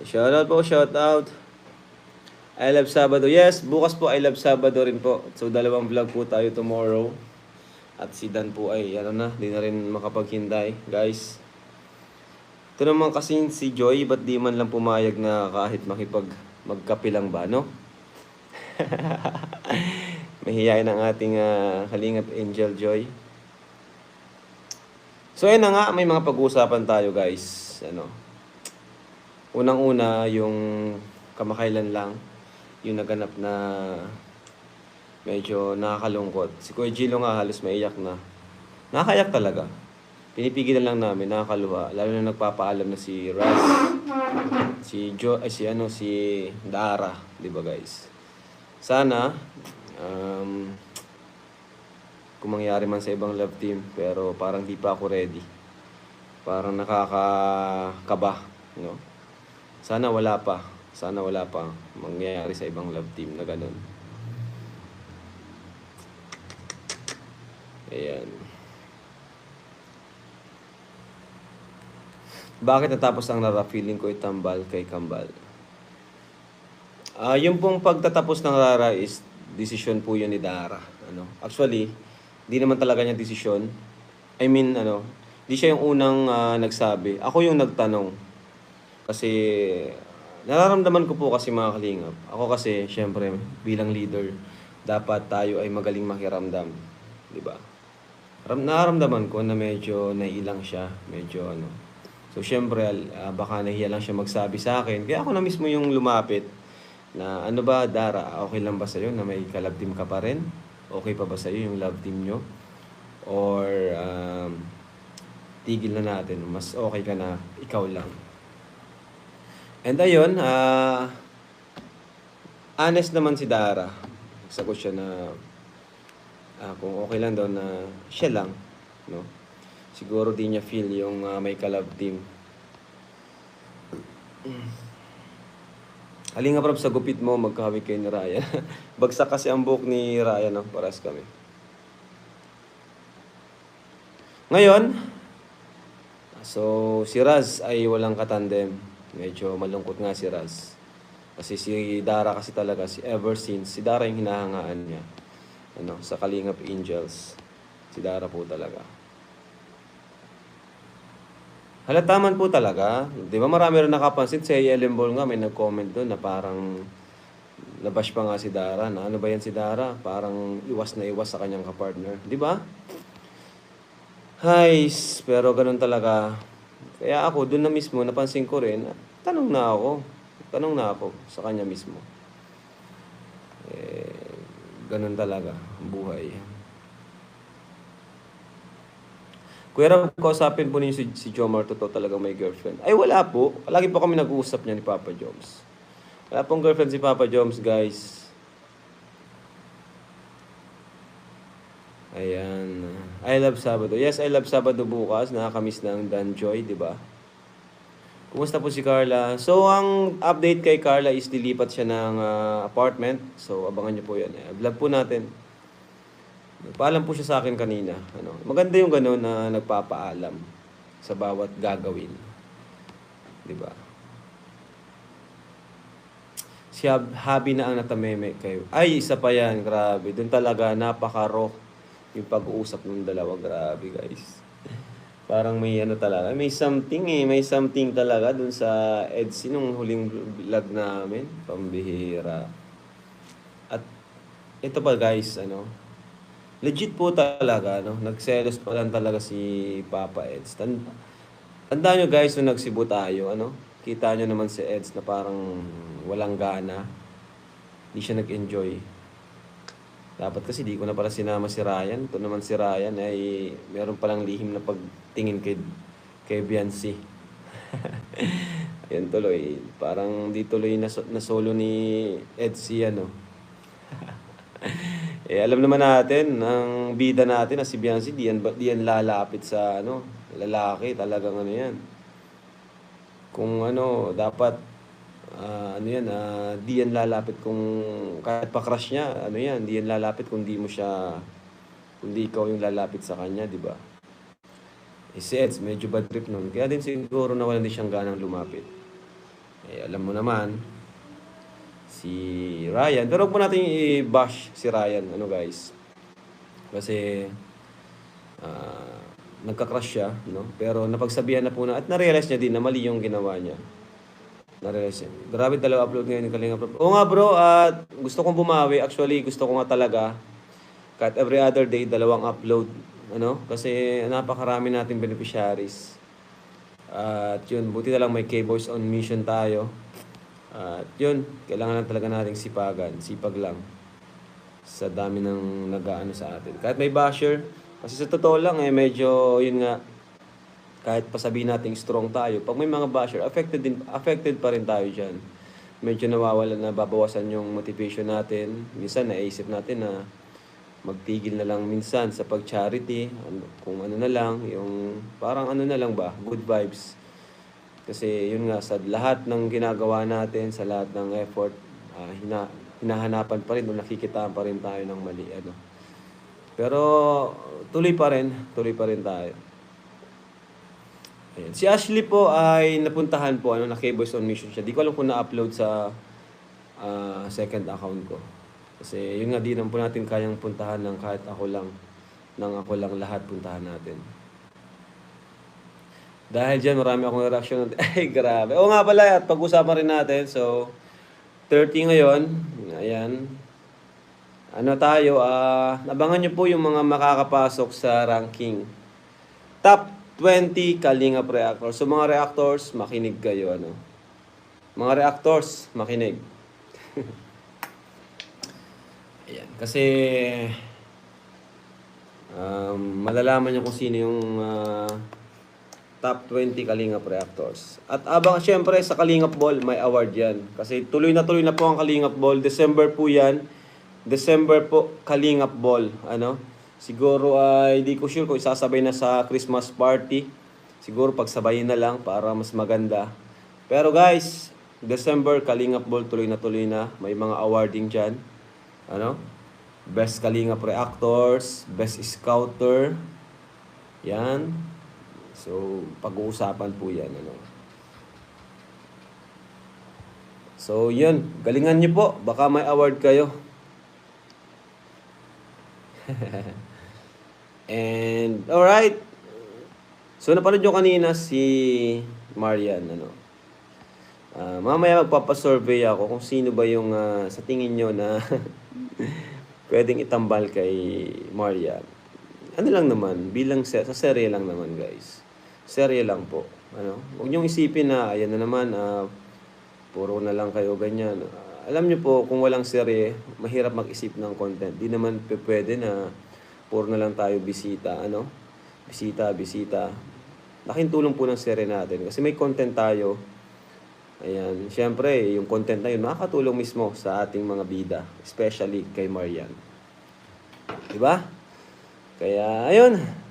Shoutout po, shoutout. I love Sabado. Yes, bukas po I love Sabado rin po. So, dalawang vlog po tayo tomorrow. At si Dan po ay, di na rin makapaghintay. Guys, ito naman kasi si Joy, ba't di man lang pumayag na kahit magkape lang ba, no? Mahihayin ang ating Kalingap Angel Joy. So, ayun na nga, may mga pag-uusapan tayo, guys. Unang-una, yung kamakailan lang, yung naganap na medyo nakakalungkot. Si Kuya Gilo nga halos maiyak na. Nakakayak talaga. Pinipigilan lang namin, nakakaluha. Lalo na nagpapaalam na si Raz, si Dara, di ba guys? Sana, kung mangyari man sa ibang love team, pero parang di pa ako ready. Parang nakakakaba, no? Sana wala pa mangyayari sa ibang love team na ganun. Ayan. Bakit natapos ang Rara? Feeling ko itambal kay Kambal. Yung pong pagtatapos ng Rara is decision po yun ni Dara. Actually, di naman talaga niya decision. Di siya yung unang nagsabi. Ako yung nagtanong. Kasi nararamdaman ko po kasi mga kalingap. Ako kasi, syempre, bilang leader, dapat tayo ay magaling makiramdam. Di ba? Nararamdaman ko na medyo naiilang siya. So, syempre, baka nahiya lang siya magsabi sa akin. Kaya ako na mismo yung lumapit na, ano ba, Dara, okay lang ba sa'yo na may ka-love team ka pa rin? Okay pa ba sa'yo yung love team nyo? Or, tigil na natin. Mas okay ka na, ikaw lang. And ayun, honest naman si Dara. Sagot siya na, kung okay lang daw na siya lang, no? Siguro di niya feel yung may ka-love team. Halika prab sa gupit mo, magkahawig kayo ni Ryan. Bagsak kasi ang buhok ni Ryan, no? Paras kami. Ngayon, so si Raz ay walang katandem. Medyo malungkot nga si Raz. Kasi si Dara kasi talaga, ever since, si Dara yung hinahangaan niya. Sa Kalingap Angels. Si Dara po talaga. Halata man po talaga. Di ba marami rin nakapansin, si Ellen Ball nga may nag-comment doon na parang nabash pa nga si Dara. Na ano ba yan si Dara? Parang iwas na iwas sa kanyang kapartner. Di ba? Pero ganun talaga. Kaya ako, doon na mismo, napansin ko rin, tanong na ako sa kanya mismo. Ganun talaga, buhay. Kuya Rab, kausapin po ninyo si Jomar, totoo talagang may girlfriend. Ay, wala po. Lagi po kami nag-uusap niya ni Papa Joms. Wala pong girlfriend si Papa Joms, guys. Ayan. I love Sabado. Yes, I love Sabado bukas. Nakakamiss ng Dan Joy, di ba? Kumusta po si Carla? So, ang update kay Carla is dilipat siya ng apartment. So, abangan niyo po yan. Vlog po natin. Nagpaalam po siya sa akin kanina. Maganda yung gano'n na nagpapaalam sa bawat gagawin. Di ba? Si Habi na ang natameme kayo. Ay, isa pa yan. Grabe. Doon talaga, napaka-raw yung pag-uusap ng dalawa. Grabe, guys. Parang may talaga. May something talaga doon sa EDC nung huling vlog namin. Pambihira. At ito pa, guys, legit po talaga, nagselos pa lang talaga si Papa Eds. Tandaan nyo guys, nung nagsibo tayo, kita nyo naman si Eds na parang walang gana. Hindi siya nag-enjoy. Dapat kasi di ko na pala sinama si Ryan. Ito naman si Ryan ay meron palang lihim na pagtingin kay Biancy. Ayan tuloy. Parang di tuloy na solo ni Eds si alam naman natin, ang bida natin na si Biancy, di yan lalapit sa lalaki, talagang yan. Kung dapat, di yan lalapit kung kahit pa-crush niya, di yan lalapit kung di ikaw yung lalapit sa kanya, di ba? Si Eds, medyo bad trip nun. Kaya din siguro nawalan din siyang ganang lumapit. alam mo naman, si Ryan. Pero huwag mo natin i-bash si Ryan, ano guys. Kasi, nagka-crush siya, no? Pero napagsabihan na po na, at na-realize niya din na mali yung ginawa niya. Na-realize niya. Grabe, dalawa upload ngayon yung Kalinga Prab. Oo nga bro, at gusto kong bumawi. Actually, gusto ko nga talaga, kahit every other day, dalawang upload. Ano? Kasi napakarami nating beneficiaries. At yun, buti na lang may K-Boys on mission tayo. At yun, kailangan lang talaga nating sipagan. Sipag lang. Sa dami ng nag-aano sa atin. Kahit may basher, kasi sa totoo lang medyo yun nga, kahit pasabihin nating strong tayo, pag may mga basher, affected pa rin tayo dyan. Medyo nawawalan na, babawasan yung motivation natin. Minsan naisip natin na magtigil na lang minsan sa pag-charity, kung ano na lang, yung parang ano na lang ba, good vibes. Kasi yun nga, sa lahat ng ginagawa natin, sa lahat ng effort, hinahanapan pa rin o nakikitaan pa rin tayo ng mali. Ano. Pero tuloy pa rin tayo. Ayan. Si Ashley po ay napuntahan po, na K-Boys on mission siya. Di ko alam kung na-upload sa second account ko. Kasi yun nga, di naman po natin kayang puntahan ng kahit ako lang lahat puntahan natin. Dahil dyan, marami akong reaction. Ay, grabe. Oo nga pala, at pag-usapan rin natin. So, 30 ngayon. Ayan. Ano tayo, abangan nyo po yung mga makakapasok sa ranking. Top 20 Kalingap Reactors. So, mga reactors, makinig kayo. Ano? Mga reactors, makinig. Ayan. Kasi, malalaman nyo kung sino yung top 20 Kalingap Reactors. At syempre, sa Kalingap Ball, may award yan. Kasi tuloy na po ang Kalingap Ball. December po yan. December po, Kalingap Ball. Ano? Siguro ay di ko sure kung isasabay na sa Christmas party. Siguro pagsabayin na lang para mas maganda. Pero guys, December, Kalingap Ball, tuloy na. May mga awarding dyan. Ano? Best Kalingap Reactors, Best Scouter. Yan. So, pag-uusapan po yan. Ano? So, yun. Galingan nyo po. Baka may award kayo. And, alright. So, napanood nyo kanina si Marian. Ano? Mamaya magpapasurvey ako kung sino ba yung sa tingin nyo na pwedeng itambal kay Marian. Ano lang naman, sa serye lang naman guys. Serye lang po. Ano? Huwag niyong isipin na, ayan na naman, puro na lang kayo ganyan. Alam niyo po, kung walang serye, mahirap mag-isip ng content. Di naman pwede na puro na lang tayo bisita. Ano? Bisita. Laking tulong po ng serye natin. Kasi may content tayo. Ayan. Siyempre, yung content na yun, makakatulong mismo sa ating mga bida. Especially kay Marian. Diba? Kaya, ayun.